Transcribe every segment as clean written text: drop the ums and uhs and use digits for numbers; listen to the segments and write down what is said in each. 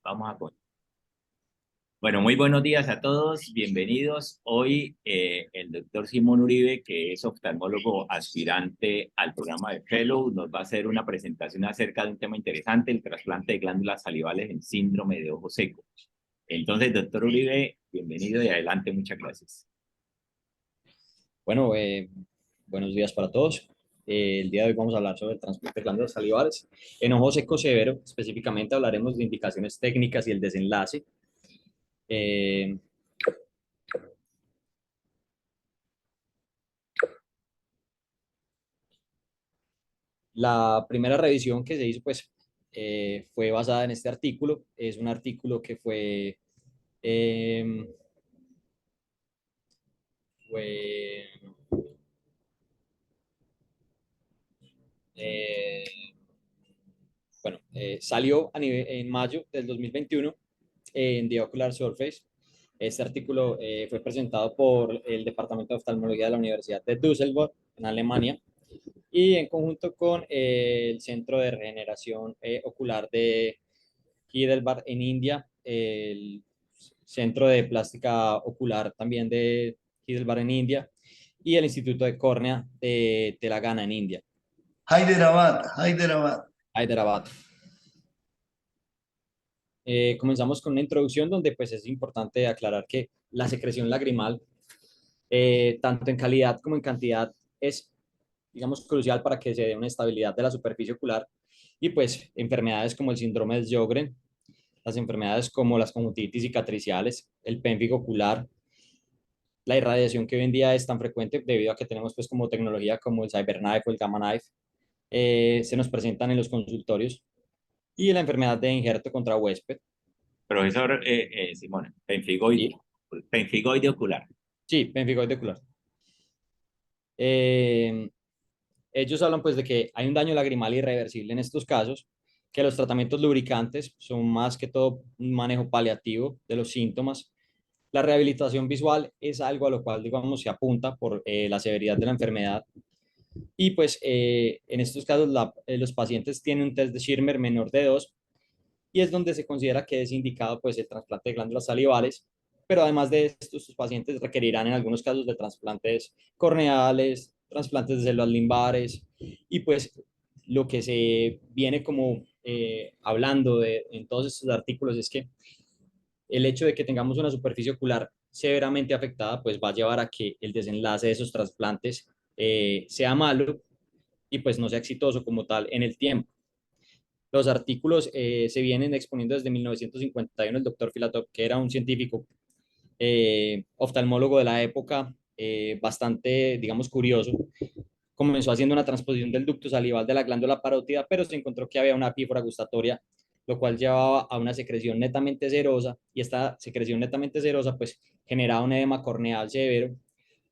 Vamos a poner. Bueno, muy buenos días a todos, bienvenidos. Hoy el doctor Simón Uribe, que es oftalmólogo aspirante al programa de Fellow, nos va a hacer una presentación acerca de un tema interesante, el trasplante de glándulas salivales en síndrome de ojo seco. Entonces, doctor Uribe, bienvenido y adelante, muchas gracias. Bueno, buenos días para todos. El día de hoy vamos a hablar sobre el trasplante de glándulas salivales. En ojo seco severo, específicamente hablaremos de indicaciones técnicas y el desenlace. Eh, la primera revisión que se hizo, pues, fue basada en este artículo. Es un artículo que eh, fue eh, salió en mayo del 2021 en The Ocular Surface. Este artículo fue presentado por el Departamento de Oftalmología de la Universidad de Düsseldorf, en Alemania, y en conjunto con el Centro de Regeneración Ocular de Heidelberg en India, el Centro de Plástica Ocular también de Heidelberg en India, y el Instituto de Córnea de Telangana en India, Hyderabad, Hyderabad. Hyderabad. Comenzamos con una introducción donde pues es importante aclarar que la secreción lagrimal, tanto en calidad como en cantidad, es, digamos, crucial para que se dé una estabilidad de la superficie ocular, y pues enfermedades como el síndrome de Sjögren, las enfermedades como las conjuntivitis cicatriciales, el pénfigo ocular, la irradiación que hoy en día es tan frecuente debido a que tenemos pues como tecnología como el CyberKnife o el Gamma Knife, se nos presentan en los consultorios, y la enfermedad de injerto contra huésped. Profesor Simón, penfigoide, Sí, penfigoide ocular. sí, pénfigo ocular. Eh, Ellos hablan pues de que hay un daño lagrimal irreversible en estos casos, que los tratamientos lubricantes son más que todo un manejo paliativo de los síntomas. La rehabilitación visual es algo a lo cual, digamos, se apunta por la severidad de la enfermedad. Y pues en estos casos los pacientes tienen un test de Schirmer menor de 2, y es donde se considera que es indicado pues el trasplante de glándulas salivales. Pero además de esto, estos pacientes requerirán en algunos casos de trasplantes corneales, trasplantes de células limbares, y pues lo que se viene como hablando en todos estos artículos es que el hecho de que tengamos una superficie ocular severamente afectada pues va a llevar a que el desenlace de esos trasplantes sea malo y pues no sea exitoso como tal en el tiempo. Los artículos se vienen exponiendo desde 1951. El doctor Filatov, que era un científico oftalmólogo de la época, bastante, digamos, curioso, comenzó haciendo una transposición del ducto salival de la glándula parótida, pero se encontró que había una pífora gustatoria, lo cual llevaba a una secreción netamente serosa, y esta secreción netamente serosa pues generaba un edema corneal severo,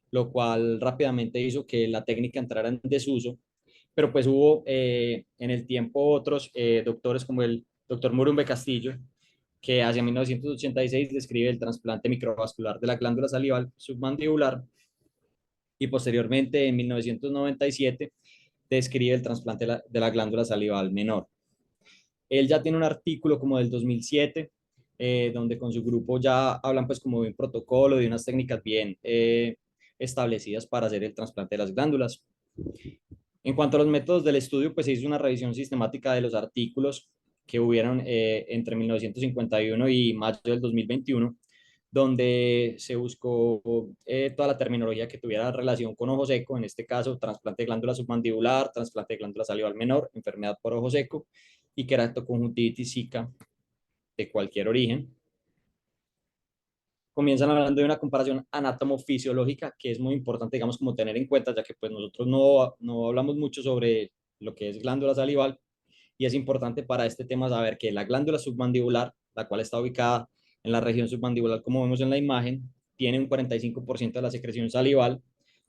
lo cual rápidamente hizo que la técnica entrara en desuso. Pero pues hubo en el tiempo otros doctores como el doctor Murumbe Castillo, que hacia 1986 describe el trasplante microvascular de la glándula salival submandibular, y posteriormente en 1997 describe el trasplante de la glándula salival menor. Él ya tiene un artículo como del 2007, donde con su grupo ya hablan pues como de un protocolo, de unas técnicas bien establecidas para hacer el trasplante de las glándulas. En cuanto a los métodos del estudio, pues se hizo una revisión sistemática de los artículos que hubieron entre 1951 y mayo del 2021, donde se buscó toda la terminología que tuviera relación con ojo seco, en este caso trasplante de glándula submandibular, trasplante de glándula salival menor, enfermedad por ojo seco y queratoconjuntivitis zika de cualquier origen. Comienzan hablando de una comparación anatomofisiológica que es muy importante, digamos, como tener en cuenta, ya que pues nosotros no hablamos mucho sobre lo que es glándula salival, y es importante para este tema saber que la glándula submandibular, la cual está ubicada en la región submandibular, como vemos en la imagen, tiene un 45% de la secreción salival,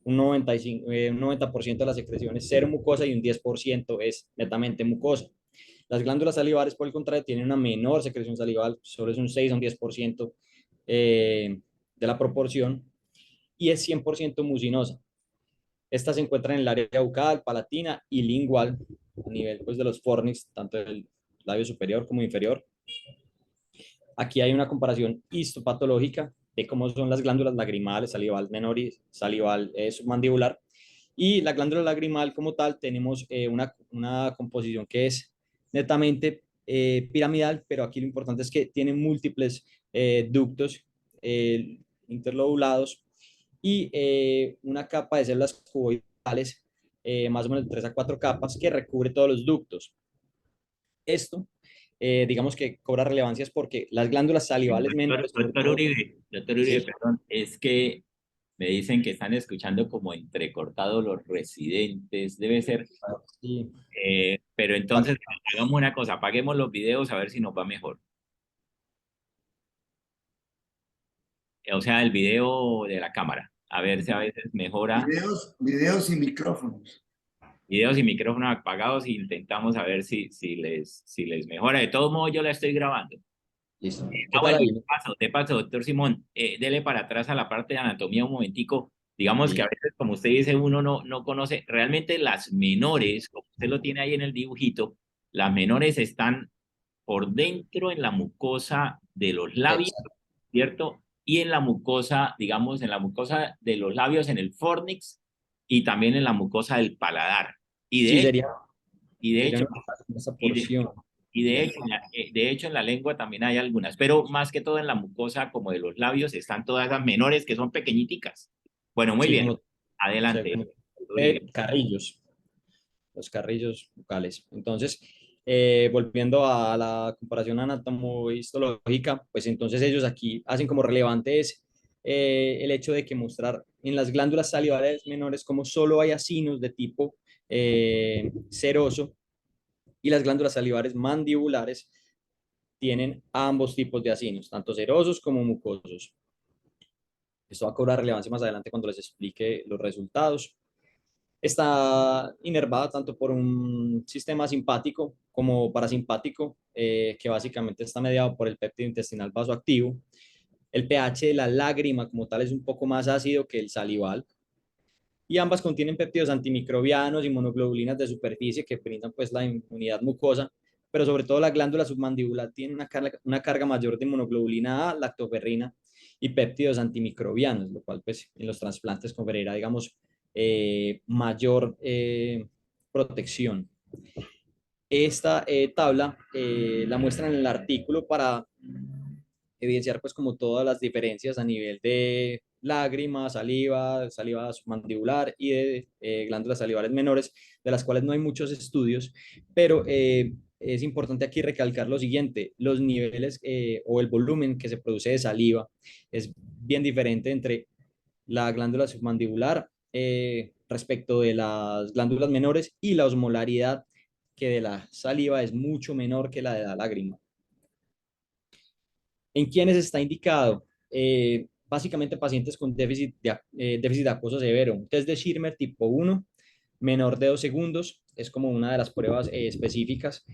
un 90% de la secreción es cero mucosa y un 10% es netamente mucosa. Las glándulas salivares, por el contrario, tienen una menor secreción salival, solo es un 6 a un 10% de la proporción, y es 100% mucinosa. Esta se encuentra en el área bucal, palatina y lingual, a nivel pues, de los fornix, tanto del labio superior como inferior. Aquí hay una comparación histopatológica de cómo son las glándulas lagrimales, salival menor y salival submandibular. Y la glándula lagrimal como tal tenemos una composición que es netamente piramidal, pero aquí lo importante es que tiene múltiples ductos interlobulados y una capa de células cuboidales, más o menos de 3 a 4 capas, que recubre todos los ductos. Esto, digamos que cobra relevancia es porque las glándulas salivales menores, sobre todo, Doctor Uribe, ¿sí? perdón, es que me dicen que están escuchando como entrecortado los residentes, debe ser, Sí. pero entonces hagamos una cosa, apaguemos los videos a ver si nos va mejor. O sea, el video de la cámara, a ver si a veces mejora. Videos y micrófonos. Videos y micrófonos apagados y intentamos a ver si les mejora. De todos modos, yo la estoy grabando. Listo. ¿Qué Ah, tal bueno, ahí? de paso, doctor Simón, dele para atrás a la parte de anatomía un momentico. Digamos que a Listo. veces, como usted dice, uno no conoce realmente las menores, como usted lo tiene ahí en el dibujito, las menores están por dentro en la mucosa de los labios, Exacto. ¿cierto? Y en la mucosa, digamos, en la mucosa de los labios, en el fornix y también en la mucosa del paladar. Y de Sí, hecho, sería, y de sería hecho, esa y de, porción. y de Bien. hecho, de hecho, en la lengua también hay algunas, pero más que todo en la mucosa, como de los labios, están todas esas menores que son pequeñiticas. Bueno, muy Sí, bien. como, Adelante, como Uribe. carrillos, los carrillos bucales. Entonces, volviendo a la comparación anatomo-histológica, pues entonces ellos aquí hacen como relevante es el hecho de que mostrar en las glándulas salivales menores como solo hay acinos de tipo seroso y las glándulas salivares mandibulares tienen ambos tipos de acinos, tanto serosos como mucosos. Esto va a cobrar relevancia más adelante cuando les explique los resultados. Está inervada tanto por un sistema simpático como parasimpático, que básicamente está mediado por el péptido intestinal vasoactivo. El pH de la lágrima como tal es un poco más ácido que el salival y ambas contienen péptidos antimicrobianos y monoglobulinas de superficie que brindan pues la inmunidad mucosa, pero sobre todo la glándula submandibular tiene una carga mayor de monoglobulina A, lactoferrina y péptidos antimicrobianos, lo cual pues en los trasplantes conferirá, digamos, mayor protección. Esta tabla la muestran en el artículo para evidenciar pues como todas las diferencias a nivel de lágrimas, saliva submandibular y de glándulas salivales menores, de las cuales no hay muchos estudios, pero es importante aquí recalcar lo siguiente, los niveles o el volumen que se produce de saliva es bien diferente entre la glándula submandibular respecto de las glándulas menores y la osmolaridad que de la saliva es mucho menor que la de la lágrima. ¿En quiénes está indicado? Básicamente pacientes con déficit de acoso severo. Un test de Schirmer tipo 1, menor de 2 segundos, es como una de las pruebas específicas.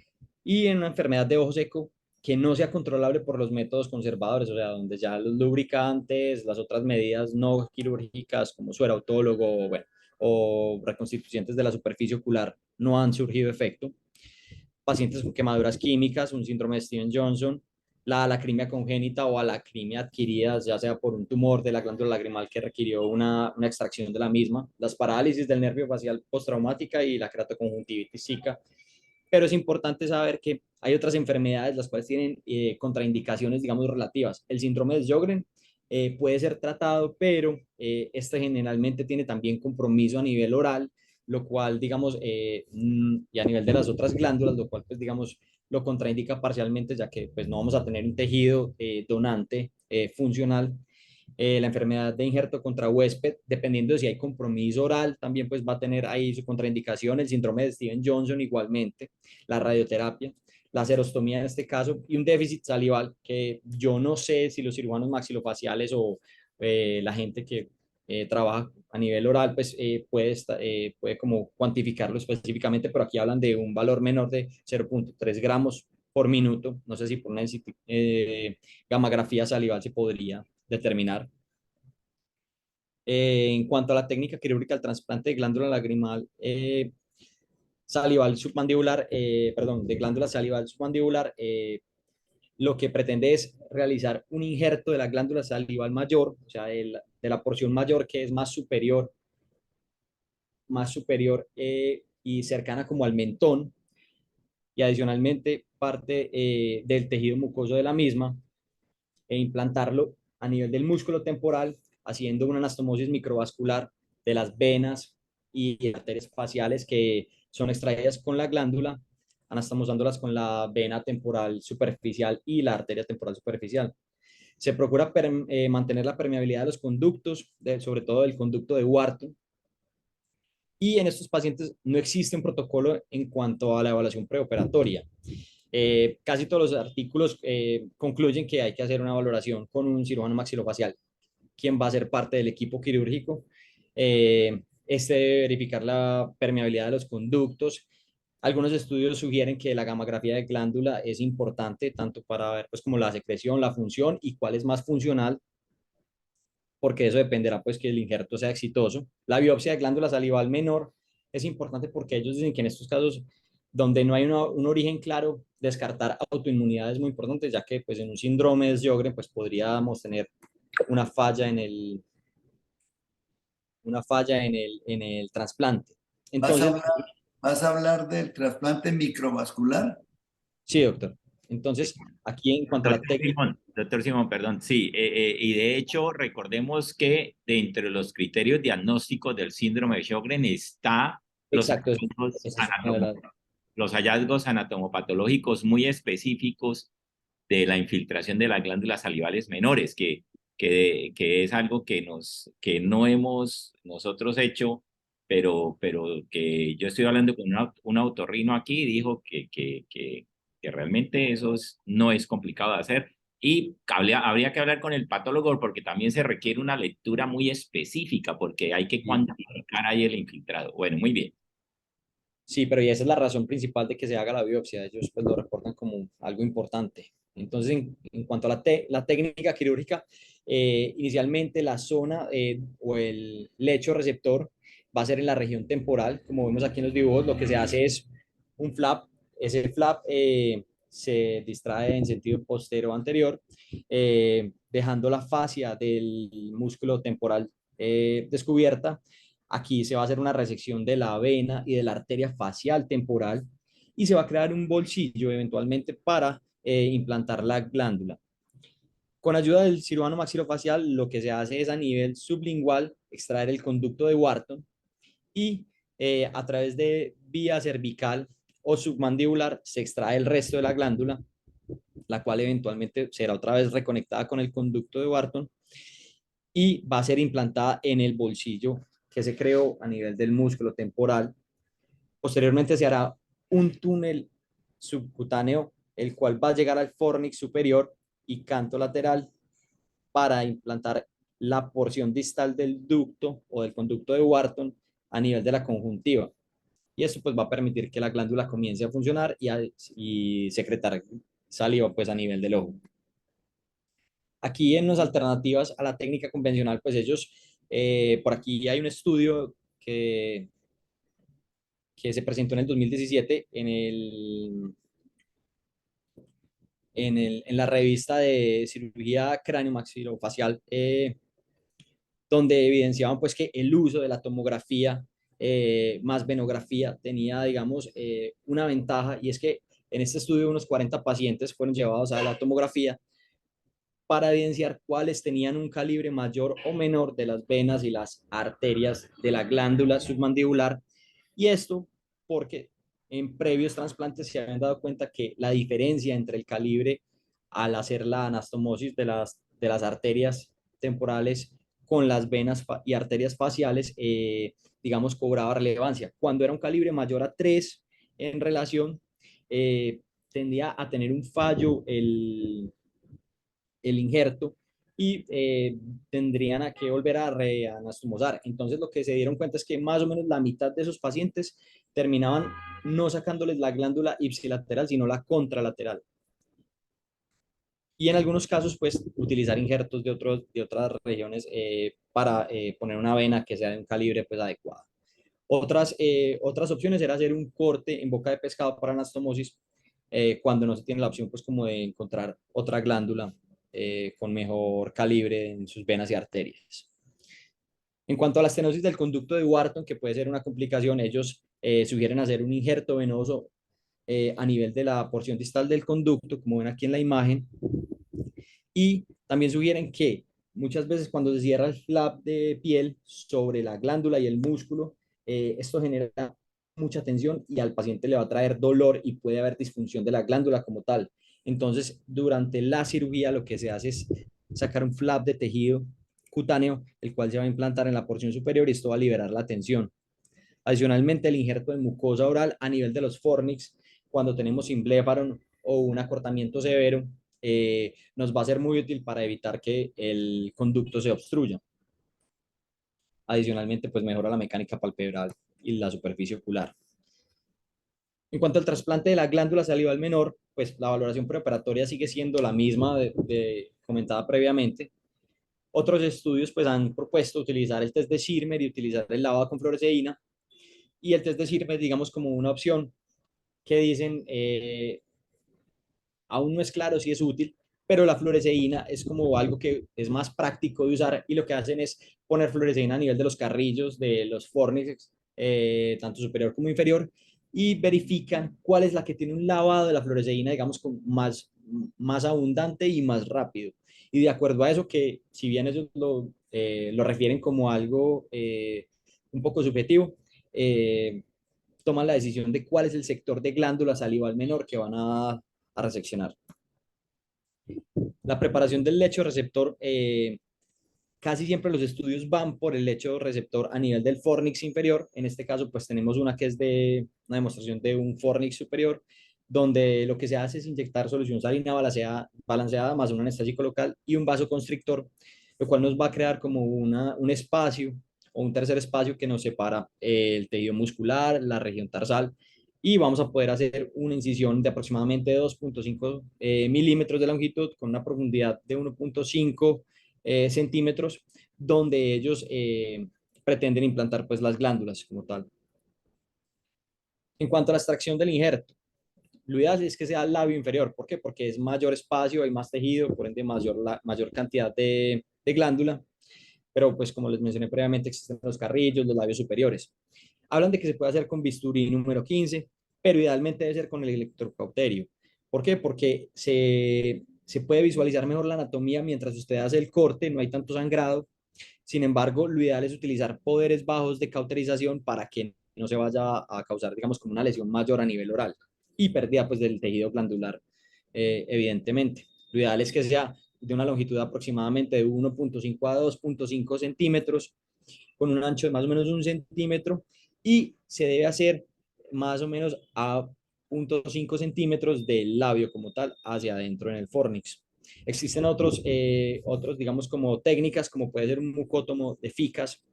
Y en una enfermedad de ojo seco que no sea controlable por los métodos conservadores, o sea, donde ya los lubricantes, las otras medidas no quirúrgicas como suero autólogo, bueno, o reconstituyentes de la superficie ocular no han surgido efecto. Pacientes con quemaduras químicas, un síndrome de Steven-Johnson, la alacrimia congénita o alacrimia adquirida, ya sea por un tumor de la glándula lagrimal que requirió una extracción de la misma, las parálisis del nervio facial postraumática y la keratoconjuntivitis zika. Pero es importante saber que hay otras enfermedades las cuales tienen contraindicaciones, digamos, relativas. El síndrome de Sjögren puede ser tratado, pero este generalmente tiene también compromiso a nivel oral, lo cual, digamos, y a nivel de las otras glándulas, lo cual, pues, digamos, lo contraindica parcialmente, ya que, pues, no vamos a tener un tejido donante funcional. La enfermedad de injerto contra huésped, dependiendo de si hay compromiso oral, también pues va a tener ahí su contraindicación, el síndrome de Steven-Johnson igualmente, la radioterapia, la serostomía en este caso, y un déficit salival que yo no sé si los cirujanos maxilofaciales o la gente que trabaja a nivel oral, pues puede como cuantificarlo específicamente, pero aquí hablan de un valor menor de 0.3 gramos por minuto. No sé si por una gammagrafía salival se podría determinar. En cuanto a la técnica quirúrgica del trasplante de glándula lagrimal salival submandibular, perdón, de glándula salival submandibular, lo que pretende es realizar un injerto de la glándula salival mayor, o sea, de la porción mayor que es más superior y cercana como al mentón, y adicionalmente parte del tejido mucoso de la misma, e implantarlo a nivel del músculo temporal, haciendo una anastomosis microvascular de las venas y arterias faciales que son extraídas con la glándula, anastomosándolas con la vena temporal superficial y la arteria temporal superficial. Se procura mantener la permeabilidad de los conductos, sobre todo del conducto de Wharton, y en estos pacientes no existe un protocolo en cuanto a la evaluación preoperatoria. Casi todos los artículos concluyen que hay que hacer una valoración con un cirujano maxilofacial, quien va a ser parte del equipo quirúrgico. Este debe verificar la permeabilidad de los conductos. Algunos estudios sugieren que la gamografía de glándula es importante tanto para ver pues, como la secreción, la función y cuál es más funcional, porque eso dependerá pues que el injerto sea exitoso. La biopsia de glándula salival menor es importante porque ellos dicen que en estos casos donde no hay un origen claro, descartar autoinmunidad es muy importante, ya que pues en un síndrome de Sjögren pues podríamos tener una falla en el trasplante. ¿Vas a Entonces, hablar, vas a hablar del trasplante microvascular? sí, doctor. Entonces, aquí en cuanto a la técnica, Doctor Simón, perdón, sí, y de hecho recordemos que dentro de los criterios diagnósticos del síndrome de Sjögren está exacto, esa es una de las... los hallazgos anatomopatológicos muy específicos de la infiltración de las glándulas salivales menores, que es algo que no hemos nosotros hecho, pero que yo estoy hablando con un autorrino aquí y dijo que realmente no es complicado de hacer. Y habría que hablar con el patólogo porque también se requiere una lectura muy específica porque hay que cuantificar ahí el infiltrado. Bueno, muy bien. Sí, pero y esa es la razón principal de que se haga la biopsia. Ellos pues lo reportan como algo importante. Entonces, en cuanto a la técnica quirúrgica, inicialmente la zona o el lecho receptor va a ser en la región temporal, como vemos aquí en los dibujos. Lo que se hace es un flap. Ese flap se distrae en sentido postero anterior, dejando la fascia del músculo temporal descubierta. Aquí se va a hacer una resección de la vena y de la arteria facial temporal y se va a crear un bolsillo eventualmente para implantar la glándula. Con ayuda del cirujano maxilofacial, lo que se hace es a nivel sublingual extraer el conducto de Wharton y a través de vía cervical o submandibular se extrae el resto de la glándula, la cual eventualmente será otra vez reconectada con el conducto de Wharton y va a ser implantada en el bolsillo que se creó a nivel del músculo temporal. Posteriormente se hará un túnel subcutáneo, el cual va a llegar al fornix superior y canto lateral para implantar la porción distal del ducto o del conducto de Wharton a nivel de la conjuntiva. Y eso pues va a permitir que la glándula comience a funcionar y secretar saliva pues a nivel del ojo. Aquí en las alternativas a la técnica convencional, pues ellos, por aquí hay un estudio que se presentó en el 2017 en la revista de cirugía craniomaxilofacial, donde evidenciaban pues que el uso de la tomografía más venografía tenía, digamos, una ventaja, y es que en este estudio unos 40 pacientes fueron llevados a la tomografía para evidenciar cuáles tenían un calibre mayor o menor de las venas y las arterias de la glándula submandibular. Y esto porque en previos trasplantes se habían dado cuenta que la diferencia entre el calibre al hacer la anastomosis de las arterias temporales con las venas y arterias faciales, digamos, cobraba relevancia. Cuando era un calibre mayor a 3 en relación, tendía a tener un fallo el injerto y tendrían a que volver a reanastomosar. Entonces lo que se dieron cuenta es que más o menos la mitad de esos pacientes terminaban no sacándoles la glándula ipsilateral, sino la contralateral. Y en algunos casos, pues, utilizar injertos de otras regiones para poner una vena que sea de un calibre pues, adecuado. Otras opciones era hacer un corte en boca de pescado para anastomosis, cuando no se tiene la opción pues como de encontrar otra glándula con mejor calibre en sus venas y arterias. En cuanto a la estenosis del conducto de Wharton, que puede ser una complicación, ellos sugieren hacer un injerto venoso a nivel de la porción distal del conducto, como ven aquí en la imagen, y también sugieren que muchas veces cuando se cierra el flap de piel sobre la glándula y el músculo, esto genera mucha tensión y al paciente le va a traer dolor y puede haber disfunción de la glándula como tal. Entonces, durante la cirugía lo que se hace es sacar un flap de tejido cutáneo, el cual se va a implantar en la porción superior y esto va a liberar la tensión. Adicionalmente, el injerto de mucosa oral a nivel de los fornix, cuando tenemos imblefaron o un acortamiento severo, nos va a ser muy útil para evitar que el conducto se obstruya. Adicionalmente, pues mejora la mecánica palpebral y la superficie ocular. En cuanto al trasplante de la glándula salival menor, pues la valoración preoperatoria sigue siendo la misma comentada previamente. Otros estudios pues han propuesto utilizar el test de Schirmer y utilizar el lavado con fluoresceína, y el test de Schirmer digamos como una opción que dicen aún no es claro si es útil, pero la fluoresceína es como algo que es más práctico de usar y lo que hacen es poner fluoresceína a nivel de los carrillos, de los fornix, tanto superior como inferior, y verifican cuál es la que tiene un lavado de la fluoresceína, digamos, con más abundante y más rápido. Y de acuerdo a eso, que si bien ellos lo refieren como algo un poco subjetivo, toman la decisión de cuál es el sector de glándula salival menor que van a reseccionar. La preparación del lecho receptor, casi siempre los estudios van por el lecho receptor a nivel del fornix inferior. En este caso, pues tenemos una que es de una demostración de un fornix superior, donde lo que se hace es inyectar solución salina balanceada más un anestésico local y un vasoconstrictor, lo cual nos va a crear como un espacio o un tercer espacio que nos separa el tejido muscular, la región tarsal, y vamos a poder hacer una incisión de aproximadamente 2.5 milímetros de longitud con una profundidad de 1.5 centímetros, donde ellos pretenden implantar pues las glándulas como tal. En cuanto a la extracción del injerto, lo ideal es que sea el labio inferior. ¿Por qué? Porque es mayor espacio, hay más tejido, por ende mayor cantidad de glándula, pero pues como les mencioné previamente existen los carrillos, los labios superiores. Hablan de que se puede hacer con bisturí número 15, pero idealmente debe ser con el electrocauterio. ¿Por qué? Porque se puede visualizar mejor la anatomía mientras usted hace el corte, no hay tanto sangrado. Sin embargo, lo ideal es utilizar poderes bajos de cauterización para que no se vaya a causar, digamos, como una lesión mayor a nivel oral y pérdida pues del tejido glandular, evidentemente. Lo ideal es que sea de una longitud aproximadamente de 1.5 a 2.5 centímetros, con un ancho de más o menos 1 centímetro, y se debe hacer más o menos a 0.5 centímetros del labio como tal hacia adentro en el fornix. Existen otros, digamos, como técnicas, como puede ser un mucótomo de ficas,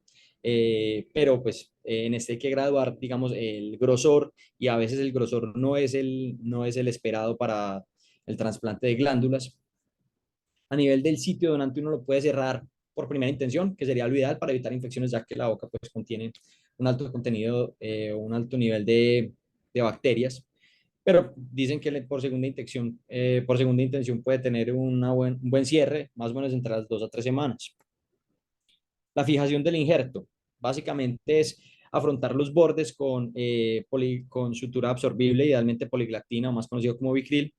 pero pues en este hay que graduar, digamos, el grosor, y a veces el grosor no es el esperado para el trasplante de glándulas. A nivel del sitio donante uno lo puede cerrar por primera intención, que sería lo ideal para evitar infecciones, ya que la boca pues contiene un alto contenido, un alto nivel de bacterias, pero dicen que por segunda intención puede tener un buen cierre, más o menos entre las 2 a 3 semanas. La fijación del injerto, básicamente es afrontar los bordes con sutura absorbible, idealmente poliglactina, más conocido como Vicryl,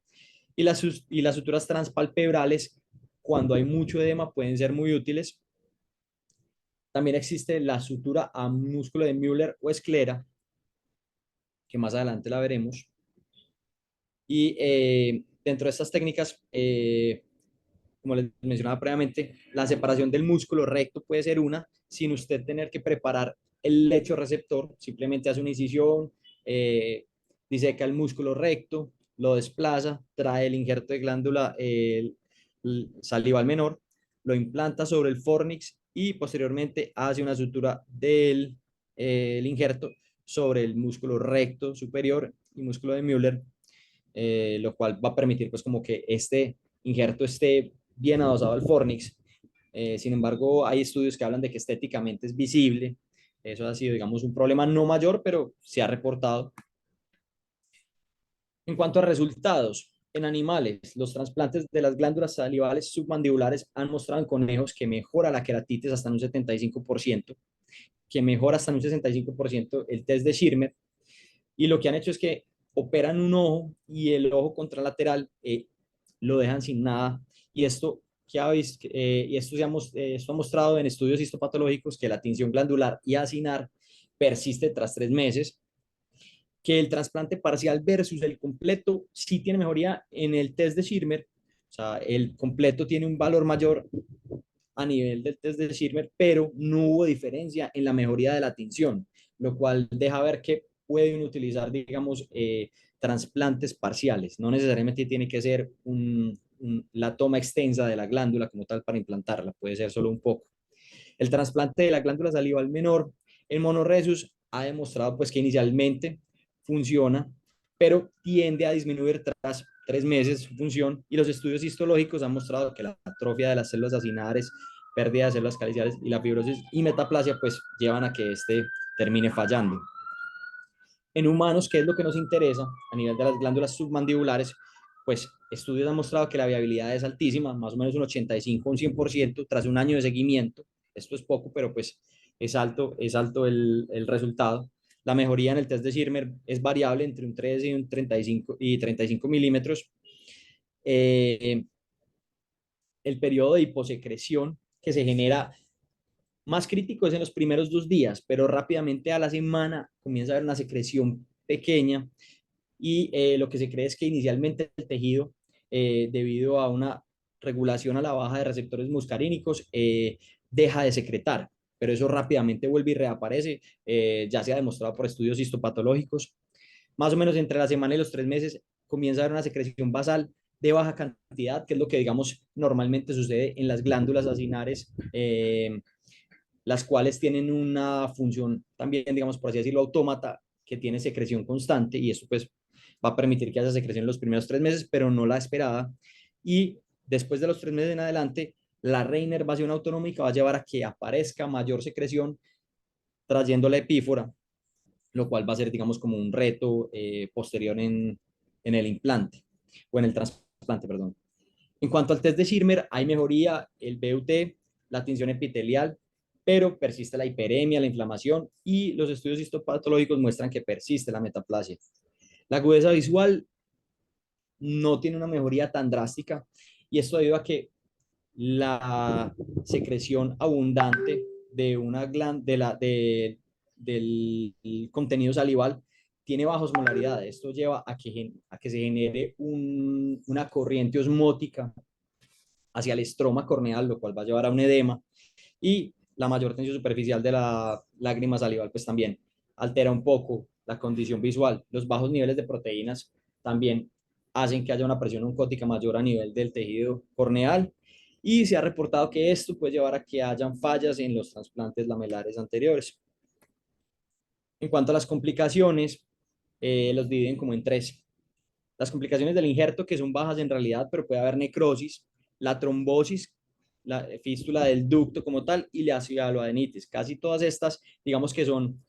y las suturas transpalpebrales, cuando hay mucho edema, pueden ser muy útiles. También existe la sutura a músculo de Müller o esclera, que más adelante la veremos. Y dentro de estas técnicas, como les mencionaba previamente, la separación del músculo recto puede ser una, sin usted tener que preparar el lecho receptor, simplemente hace una incisión, diseca el músculo recto, lo desplaza, trae el injerto de glándula salival menor, lo implanta sobre el fornix y posteriormente hace una sutura del el injerto sobre el músculo recto superior y músculo de Müller, lo cual va a permitir pues como que este injerto esté bien adosado al fornix. Sin embargo, hay estudios que hablan de que estéticamente es visible. Eso ha sido, digamos, un problema no mayor, pero se ha reportado. En cuanto a resultados, en animales, los trasplantes de las glándulas salivales submandibulares han mostrado en conejos que mejora la queratitis hasta en un 75%, que mejora hasta en un 65% el test de Schirmer, y lo que han hecho es que operan un ojo y el ojo contralateral lo dejan sin nada, y esto, esto ha mostrado en estudios histopatológicos que la tinción glandular y acinar persiste tras 3 meses, que el trasplante parcial versus el completo sí tiene mejoría en el test de Schirmer. O sea, el completo tiene un valor mayor a nivel del test de Schirmer, pero no hubo diferencia en la mejoría de la tinción, lo cual deja ver que pueden utilizar, digamos, trasplantes parciales. No necesariamente tiene que ser la toma extensa de la glándula como tal para implantarla, puede ser solo un poco. El trasplante de la glándula salival menor en monorhesus ha demostrado pues que inicialmente funciona, pero tiende a disminuir tras 3 meses su función, y los estudios histológicos han mostrado que la atrofia de las células acinares, pérdida de células caliciares y la fibrosis y metaplasia pues llevan a que este termine fallando. En humanos, ¿qué es lo que nos interesa a nivel de las glándulas submandibulares? Pues estudios han mostrado que la viabilidad es altísima, más o menos un 85 o un 100% tras un año de seguimiento. Esto es poco, pero pues es alto el resultado. La mejoría en el test de Schirmer es variable entre un 13 y un 35 milímetros. El periodo de hiposecreción que se genera más crítico es en los primeros 2 días, pero rápidamente a la semana comienza a haber una secreción pequeña, y lo que se cree es que inicialmente el tejido, debido a una regulación a la baja de receptores muscarínicos, deja de secretar, pero eso rápidamente vuelve y reaparece, ya se ha demostrado por estudios histopatológicos. Más o menos entre la semana y los 3 meses comienza a haber una secreción basal de baja cantidad, que es lo que, digamos, normalmente sucede en las glándulas acinares, las cuales tienen una función también, digamos, por así decirlo, autómata, que tiene secreción constante, y eso pues va a permitir que haya secreción en los primeros 3 meses, pero no la esperada. Y después de los 3 meses en adelante, la reinervación autonómica va a llevar a que aparezca mayor secreción trayendo la epífora, lo cual va a ser, digamos, como un reto posterior en el implante, o en el trasplante, perdón. En cuanto al test de Schirmer, hay mejoría, el BUT, la tinción epitelial, pero persiste la hiperemia, la inflamación, y los estudios histopatológicos muestran que persiste la metaplasia. La agudeza visual no tiene una mejoría tan drástica, y esto debido a que la secreción abundante de una del contenido salival tiene bajos molaridades. Esto lleva a que se genere una corriente osmótica hacia el estroma corneal, lo cual va a llevar a un edema, y la mayor tensión superficial de la lágrima salival pues también altera un poco la condición visual. Los bajos niveles de proteínas también hacen que haya una presión oncótica mayor a nivel del tejido corneal, y se ha reportado que esto puede llevar a que hayan fallas en los trasplantes lamelares anteriores. En cuanto a las complicaciones, los dividen como en tres. Las complicaciones del injerto, que son bajas en realidad, pero puede haber necrosis, la trombosis, la fístula del ducto como tal, y la cialoadenitis. Casi todas estas, digamos que son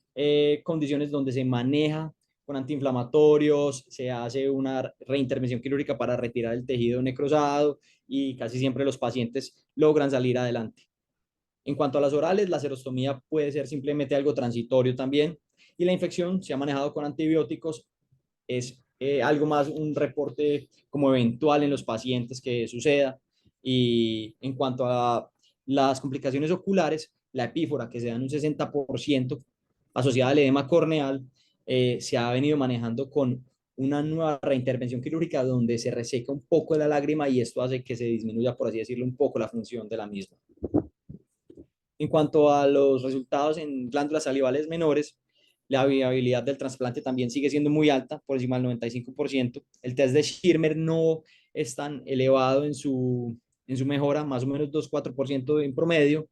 condiciones donde se maneja con antiinflamatorios, se hace una reintervención quirúrgica para retirar el tejido necrosado, y casi siempre los pacientes logran salir adelante. En cuanto a las orales, la serostomía puede ser simplemente algo transitorio también, y la infección se ha manejado con antibióticos. Es algo más un reporte como eventual en los pacientes que suceda. Y en cuanto a las complicaciones oculares, la epífora, que se da en un 60% asociada al edema corneal, se ha venido manejando con una nueva reintervención quirúrgica donde se reseca un poco la lágrima, y esto hace que se disminuya, por así decirlo, un poco la función de la misma. En cuanto a los resultados en glándulas salivales menores, la viabilidad del trasplante también sigue siendo muy alta, por encima del 95%. El test de Schirmer no es tan elevado en su mejora, más o menos 2-4% en promedio.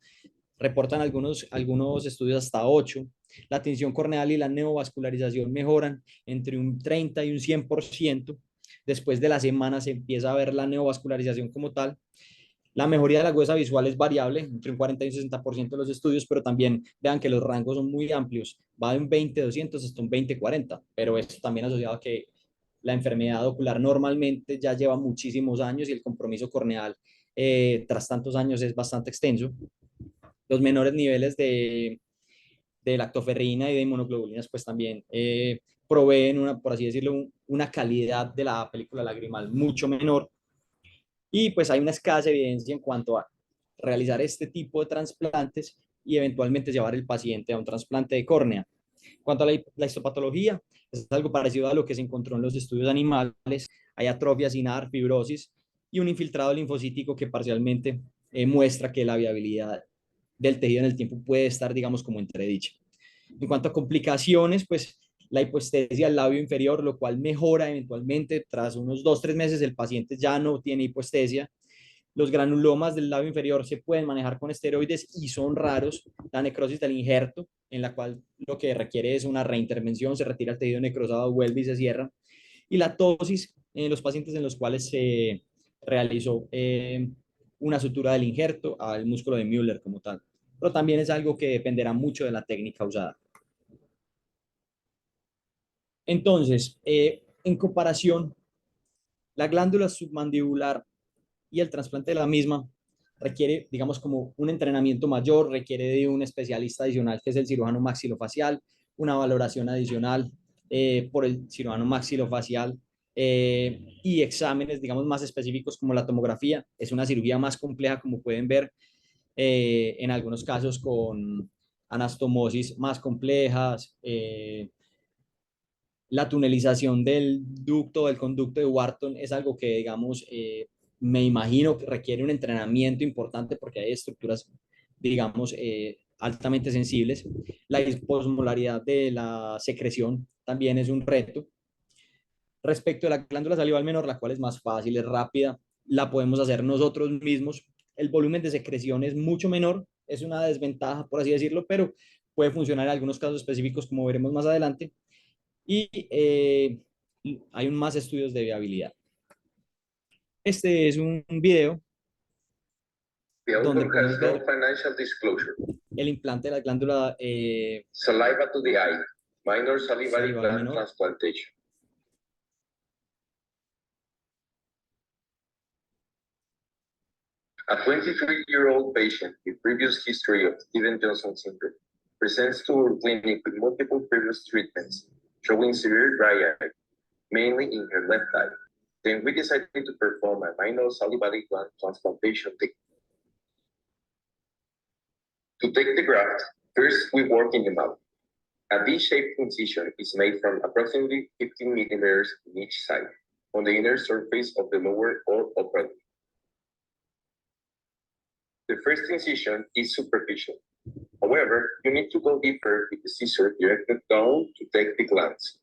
Reportan algunos estudios hasta 8%. La tinción corneal y la neovascularización mejoran entre un 30 y un 100%. Después de la semana se empieza a ver la neovascularización como tal. La mejoría de la agudeza visual es variable, entre un 40 y un 60% de los estudios, pero también vean que los rangos son muy amplios. Va de un 20-200 hasta un 20-40, pero esto también asociado a que La enfermedad ocular normalmente ya lleva muchísimos años y el compromiso corneal tras tantos años es bastante extenso. Los menores niveles de lactoferrina y de inmunoglobulinas pues también proveen una, por así decirlo, una calidad de la película lagrimal mucho menor, y pues hay una escasa evidencia en cuanto a realizar este tipo de trasplantes y eventualmente llevar el paciente a un trasplante de córnea. En cuanto a la histopatología, es algo parecido a lo que se encontró en los estudios animales. Hay atrofia sinar, fibrosis y un infiltrado linfocítico que parcialmente muestra que la viabilidad del tejido en el tiempo puede estar, digamos, como entredicha. En cuanto a complicaciones, pues la hipoestesia del labio inferior, lo cual mejora eventualmente tras unos 2 o 3 meses, el paciente ya no tiene hipoestesia. Los granulomas del labio inferior se pueden manejar con esteroides y son raros. La necrosis del injerto, en la cual lo que requiere es una reintervención, se retira el tejido necrosado, vuelve y se cierra. Y la tosis en los pacientes en los cuales se realizó una sutura del injerto al músculo de Müller como tal. Pero también es algo que dependerá mucho de la técnica usada. Entonces, en comparación, la glándula submandibular y el trasplante de la misma requiere, digamos, como un entrenamiento mayor, requiere de un especialista adicional que es el cirujano maxilofacial, una valoración adicional por el cirujano maxilofacial y exámenes, digamos, más específicos como la tomografía. Es una cirugía más compleja, como pueden ver, en algunos casos con anastomosis más complejas, la tunelización del ducto, del conducto de Wharton es algo que, digamos, me imagino que requiere un entrenamiento importante porque hay estructuras, digamos, altamente sensibles. La hiposmolaridad de la secreción también es un reto. Respecto a la glándula salival menor, la cual es más fácil, es rápida, la podemos hacer nosotros mismos. El volumen de secreción es mucho menor, es una desventaja, por así decirlo, pero puede funcionar en algunos casos específicos, como veremos más adelante. Y hay más estudios de viabilidad. Este es un video The donde outcome podemos has no ver financial disclosure. el implante de la glándula Saliva to the eye, minor salivary salival gland menor. transplantation. A 23-year-old patient with previous history of Stevens-Johnson syndrome presents to our clinic with multiple previous treatments, showing severe dry eye, mainly in her left eye. Then we decided to perform a minor salivary gland transplantation technique. To take the graft, first we work in the mouth. A V-shaped incision is made from approximately 15 millimeters in each side, on the inner surface of the lower or upper lip. The first incision is superficial. However, you need to go deeper with the scissor directed down to take the glands.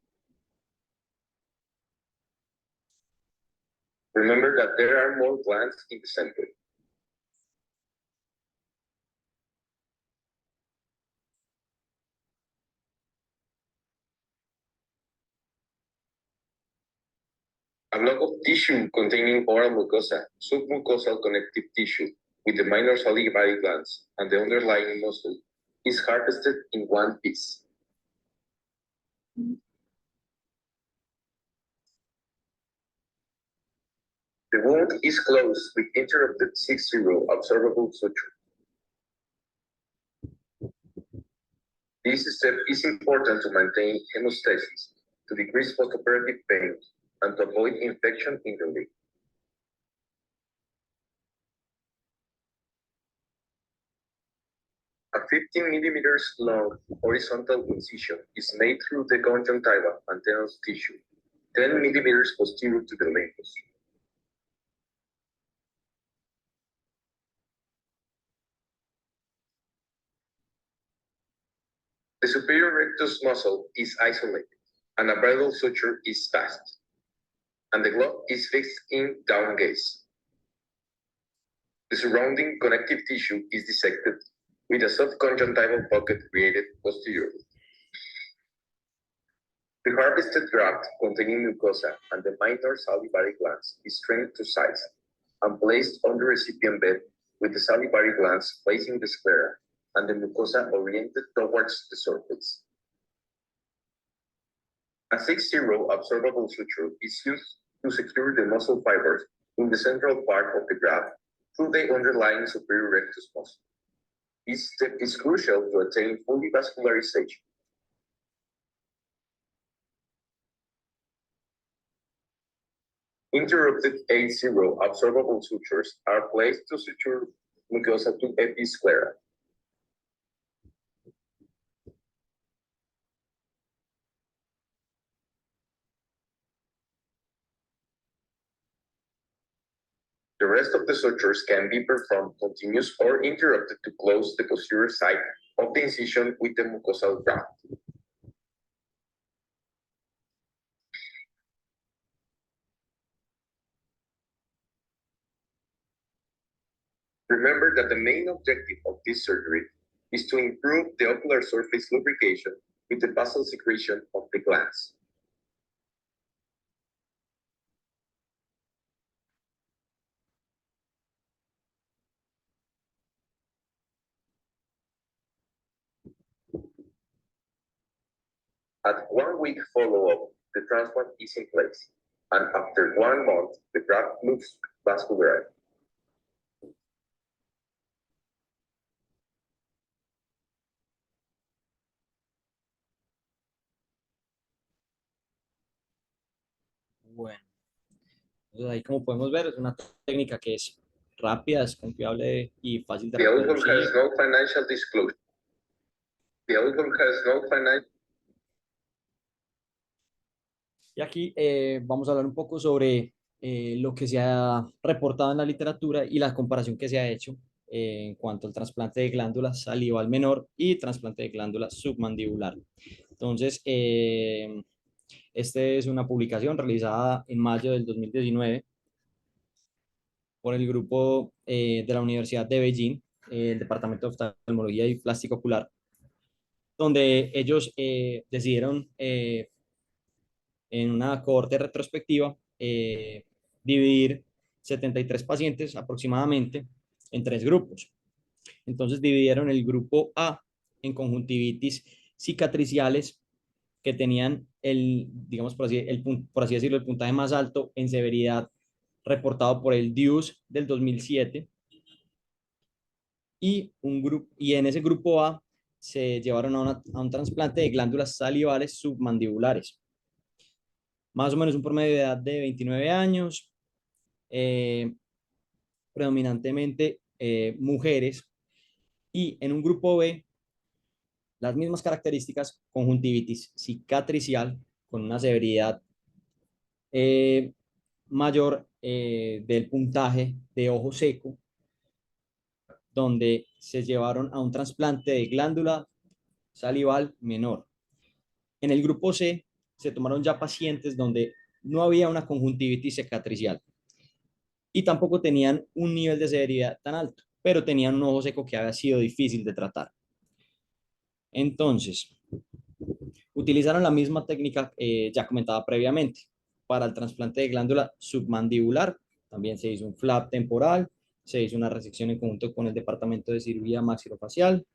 Remember that there are more glands in the center. A block of tissue containing oral mucosa, submucosal connective tissue, with the minor salivary glands and the underlying muscle is harvested in one piece. The wound is closed with interrupted 6-0 observable suture. This step is important to maintain hemostasis, to decrease postoperative pain, and to avoid infection in the leg. A 15 millimeters long horizontal incision is made through the conjunctiva and tenos tissue, 10 millimeters posterior to the limbus. The superior rectus muscle is isolated, and a bridal suture is passed, and the glove is fixed in down gaze. The surrounding connective tissue is dissected with a subconjunctival pocket created posteriorly. The harvested graft containing mucosa and the minor salivary glands is strained to size and placed on the recipient bed with the salivary glands facing the sclera and the mucosa oriented towards the surface. A 6-0 observable suture is used to secure the muscle fibers in the central part of the graft through the underlying superior rectus muscle. This step is crucial to attain full vascularization. Interrupted 8-0 observable sutures are placed to suture mucosa to episclera. The rest of the sutures can be performed continuous or interrupted to close the posterior side of the incision with the mucosal graft. Remember that the main objective of this surgery is to improve the ocular surface lubrication with the basal secretion of the glands. At 1 week follow-up, the transplant is in place, and after 1 month, the graft looks vascularized. Bueno, entonces ahí como podemos ver, es una técnica que es rápida, es confiable y fácil de The outcome has reproducir. no financial disclosure. The outcome has no financial. Y aquí vamos a hablar un poco sobre lo que se ha reportado en la literatura y la comparación que se ha hecho en cuanto al trasplante de glándula salival menor y trasplante de glándula submandibular. Entonces, esta es una publicación realizada en mayo del 2019 por el grupo de la Universidad de Beijing, el Departamento de Oftalmología y Plástica Ocular, donde ellos decidieron en una cohorte retrospectiva dividir 73 pacientes aproximadamente en 3 grupos. Entonces dividieron el grupo A en conjuntivitis cicatriciales que tenían digamos por así decirlo, el puntaje más alto en severidad reportado por el DIUS del 2007, y en ese grupo A se llevaron a un trasplante de glándulas salivales submandibulares. Más o menos un promedio de edad de 29 años, predominantemente mujeres, y en un grupo B, las mismas características, conjuntivitis cicatricial con una severidad mayor del puntaje de ojo seco, donde se llevaron a un trasplante de glándula salival menor. En el grupo C se tomaron ya pacientes donde no había una conjuntivitis cicatricial y tampoco tenían un nivel de severidad tan alto, pero tenían un ojo seco que había sido difícil de tratar. Entonces, utilizaron la misma técnica ya comentada previamente. Para el trasplante de glándula submandibular, también se hizo un flap temporal, se hizo una resección en conjunto con el departamento de cirugía maxilofacial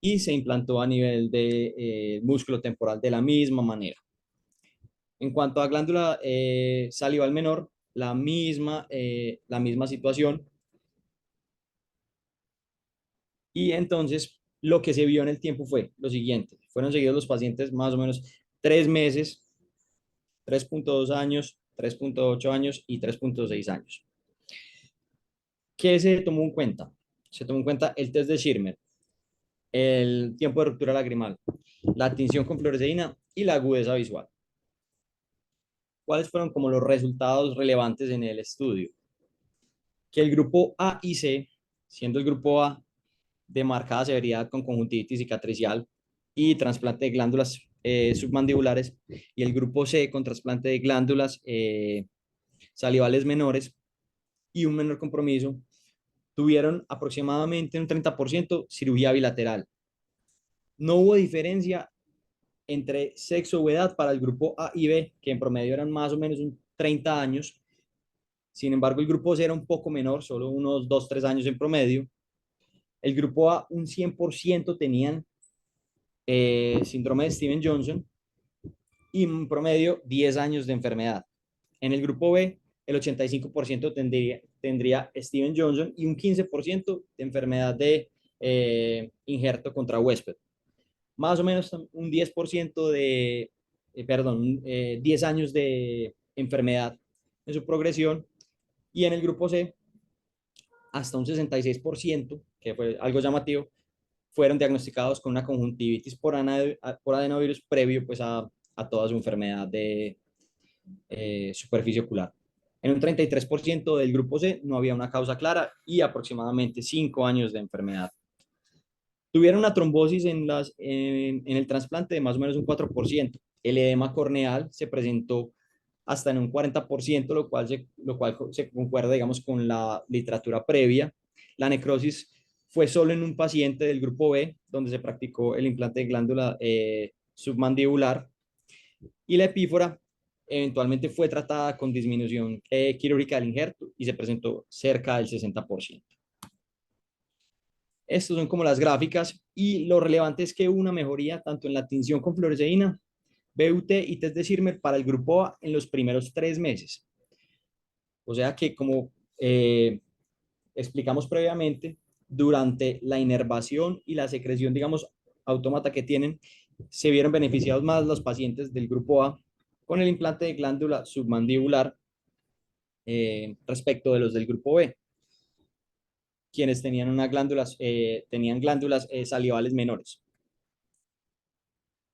y se implantó a nivel de músculo temporal de la misma manera. En cuanto a glándula salival menor, la misma situación. Y entonces lo que se vio en el tiempo fue lo siguiente. Fueron seguidos los pacientes más o menos 3 meses, 3.2 años, 3.8 años y 3.6 años. ¿Qué se tomó en cuenta? Se tomó en cuenta el test de Schirmer, el tiempo de ruptura lagrimal, la tinción con fluoresceína y la agudeza visual. ¿Cuáles fueron como los resultados relevantes en el estudio? Que el grupo A y C, siendo el grupo A de marcada severidad con conjuntivitis cicatricial y trasplante de glándulas submandibulares, y el grupo C con trasplante de glándulas salivales menores y un menor compromiso, tuvieron aproximadamente un 30% cirugía bilateral. No hubo diferencia entre sexo o edad para el grupo A y B, que en promedio eran más o menos 30 años. Sin embargo, el grupo C era un poco menor, solo unos 2-3 años en promedio. El grupo A, un 100% tenían síndrome de Steven-Johnson, y en promedio 10 años de enfermedad. En el grupo B, el 85% tendría Steven Johnson y un 15% de enfermedad de injerto contra huésped. Más o menos un 10% de, 10 años de enfermedad en su progresión. Y en el grupo C, hasta un 66%, que fue algo llamativo, fueron diagnosticados con una conjuntivitis por adenovirus previo pues, a toda su enfermedad de superficie ocular. En un 33% del grupo C no había una causa clara y aproximadamente 5 años de enfermedad. Tuvieron una trombosis en el trasplante de más o menos un 4%. El edema corneal se presentó hasta en un 40%, lo cual se concuerda, digamos, con la literatura previa. La necrosis fue solo en un paciente del grupo B, donde se practicó el implante de glándula submandibular, y la epífora eventualmente fue tratada con disminución quirúrgica del injerto y se presentó cerca del 60%. Estos son como las gráficas y lo relevante es que hubo una mejoría tanto en la tinción con fluoresceína, BUT y test de Schirmer para el grupo A en los primeros 3 meses. O sea que como explicamos previamente, durante la inervación y la secreción, digamos, autómata que tienen, se vieron beneficiados más los pacientes del grupo A con el implante de glándula submandibular respecto de los del grupo B, quienes tenían glándulas salivales menores.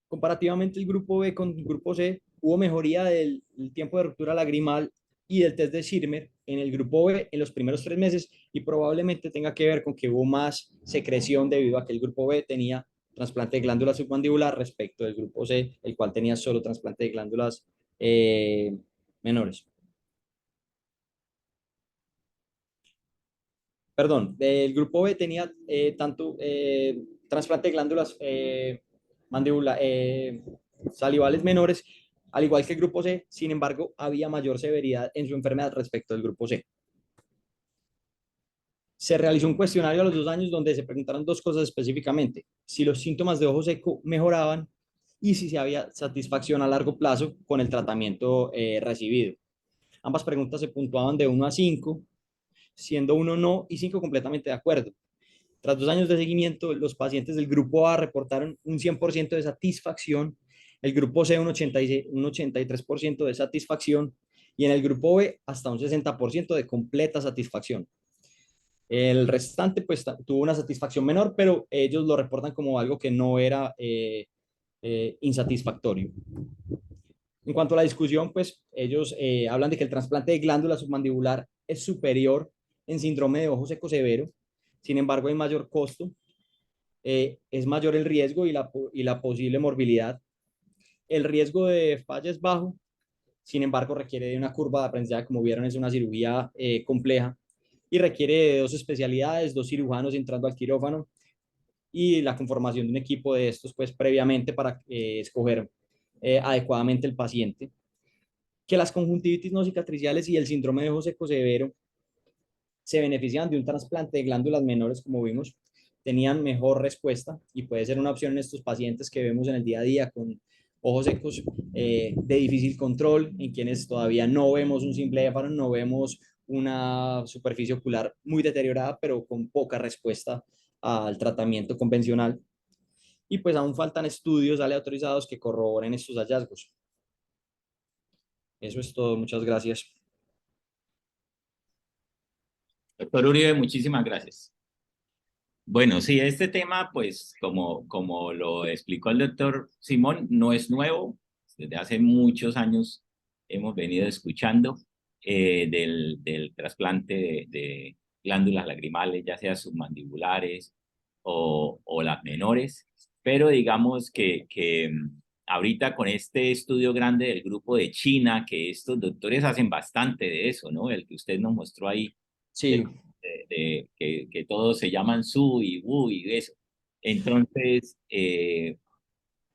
Comparativamente el grupo B con el grupo C, hubo mejoría del tiempo de ruptura lagrimal y del test de Schirmer en el grupo B en los primeros 3 meses y probablemente tenga que ver con que hubo más secreción debido a que el grupo B tenía trasplante de glándula submandibular respecto del grupo C, el cual tenía solo trasplante de glándulas menores. Perdón, el grupo B tenía tanto trasplante de glándulas salivales menores, al igual que el grupo C. Sin embargo, había mayor severidad en su enfermedad respecto del grupo C. Se realizó un cuestionario a los 2 años donde se preguntaron 2 cosas específicamente: si los síntomas de ojo seco mejoraban y si se había satisfacción a largo plazo con el tratamiento recibido. Ambas preguntas se puntuaban de 1 a 5, siendo 1 no y 5 completamente de acuerdo. Tras 2 años de seguimiento, los pacientes del grupo A reportaron un 100% de satisfacción, el grupo C un 83% de satisfacción y en el grupo B hasta un 60% de completa satisfacción. El restante pues tuvo una satisfacción menor, pero ellos lo reportan como algo que no era insatisfactorio. En cuanto a la discusión, pues ellos hablan de que el trasplante de glándula submandibular es superior en síndrome de ojo seco severo. Sin embargo, hay mayor costo, es mayor el riesgo y la posible morbilidad. El riesgo de falla es bajo, sin embargo, requiere de una curva de aprendizaje, como vieron, es una cirugía compleja y requiere de 2 especialidades, 2 cirujanos entrando al quirófano y la conformación de un equipo de estos, pues previamente para escoger adecuadamente el paciente. Que las conjuntivitis no cicatriciales y el síndrome de ojo seco severo se benefician de un trasplante de glándulas menores, como vimos, tenían mejor respuesta y puede ser una opción en estos pacientes que vemos en el día a día con ojos secos de difícil control, en quienes todavía no vemos un simple éfaro, no vemos una superficie ocular muy deteriorada, pero con poca respuesta al tratamiento convencional. Y pues aún faltan estudios aleatorizados que corroboren estos hallazgos. Eso es todo. Muchas gracias. Doctor Uribe, muchísimas gracias. Bueno, sí, este tema, pues, como lo explicó el doctor Simón, no es nuevo. Desde hace muchos años hemos venido escuchando del trasplante de glándulas lagrimales, ya sea submandibulares o las menores. Pero digamos que ahorita con este estudio grande del grupo de China, que estos doctores hacen bastante de eso, ¿no? El que usted nos mostró ahí. Sí. Que todos se llaman Su y Wu y eso. Entonces,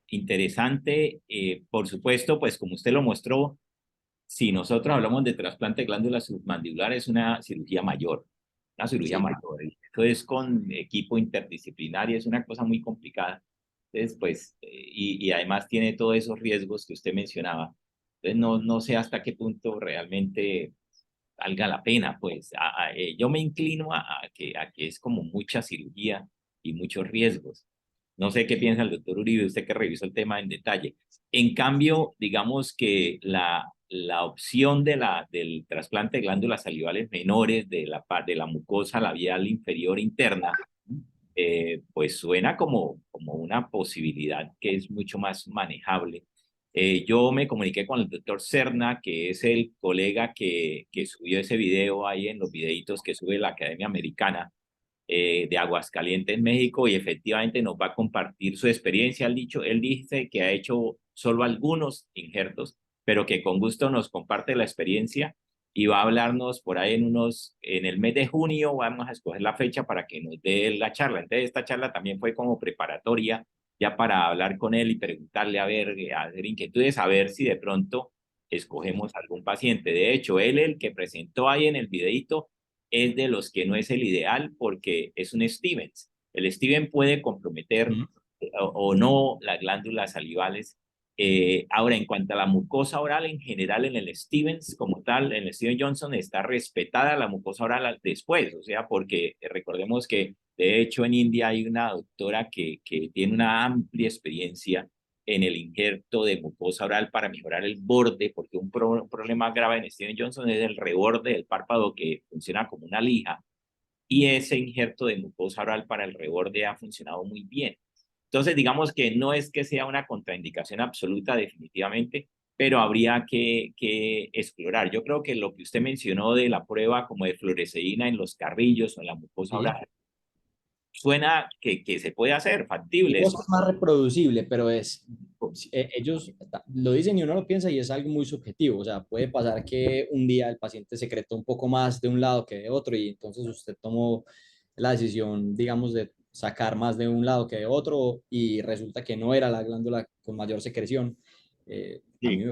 interesante, por supuesto, pues como usted lo mostró, si nosotros hablamos de trasplante de glándula submandibular, es una cirugía mayor, una cirugía Sí. mayor. Eso es con equipo interdisciplinario, es una cosa muy complicada. Entonces, pues, y además tiene todos esos riesgos que usted mencionaba. Entonces, no sé hasta qué punto realmente valga la pena, pues. Yo me inclino a que es como mucha cirugía y muchos riesgos. No sé qué piensa el doctor Uribe, usted que revisó el tema en detalle. En cambio, digamos que la opción del trasplante de glándulas salivales menores de la mucosa labial inferior interna, pues suena como una posibilidad que es mucho más manejable. Yo me comuniqué con el doctor Serna, que es el colega que subió ese video ahí en los videitos que sube la Academia Americana de Aguascalientes, México, y efectivamente nos va a compartir su experiencia. Él dice que ha hecho solo algunos injertos, pero que con gusto nos comparte la experiencia y va a hablarnos por ahí en el mes de junio, vamos a escoger la fecha para que nos dé la charla. Entonces, esta charla también fue como preparatoria ya para hablar con él y preguntarle a ver inquietudes, a ver si de pronto escogemos algún paciente. De hecho, él, el que presentó ahí en el videito, es de los que no es el ideal porque es un Stevens. El Steven puede comprometer o no las glándulas salivales. Ahora, en cuanto a la mucosa oral en general, en el Stevens como tal, en el Steven Johnson está respetada la mucosa oral después, o sea, porque recordemos que de hecho en India hay una doctora que tiene una amplia experiencia en el injerto de mucosa oral para mejorar el borde, porque un problema grave en Steven Johnson es el reborde del párpado que funciona como una lija, y ese injerto de mucosa oral para el reborde ha funcionado muy bien. Entonces, digamos que no es que sea una contraindicación absoluta definitivamente, pero habría que explorar. Yo creo que lo que usted mencionó de la prueba como de fluoresceína en los carrillos o en la mucosa oral, suena que se puede hacer, factible. Es más reproducible, pero ellos lo dicen y uno lo piensa y es algo muy subjetivo. O sea, puede pasar que un día el paciente secretó un poco más de un lado que de otro y entonces usted tomó la decisión, digamos, de sacar más de un lado que de otro y resulta que no era la glándula con mayor secreción. A mí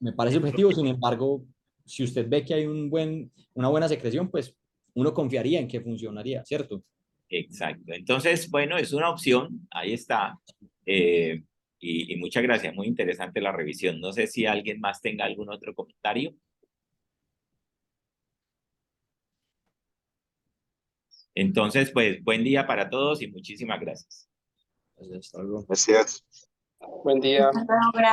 me parece subjetivo, sin embargo, si usted ve que hay una buena secreción, pues uno confiaría en que funcionaría, ¿cierto? Exacto. Entonces, bueno, es una opción, ahí está. Y muchas gracias, muy interesante la revisión. No sé si alguien más tenga algún otro comentario. Entonces, pues, buen día para todos y muchísimas gracias. Pues, hasta luego. Gracias. Buen día.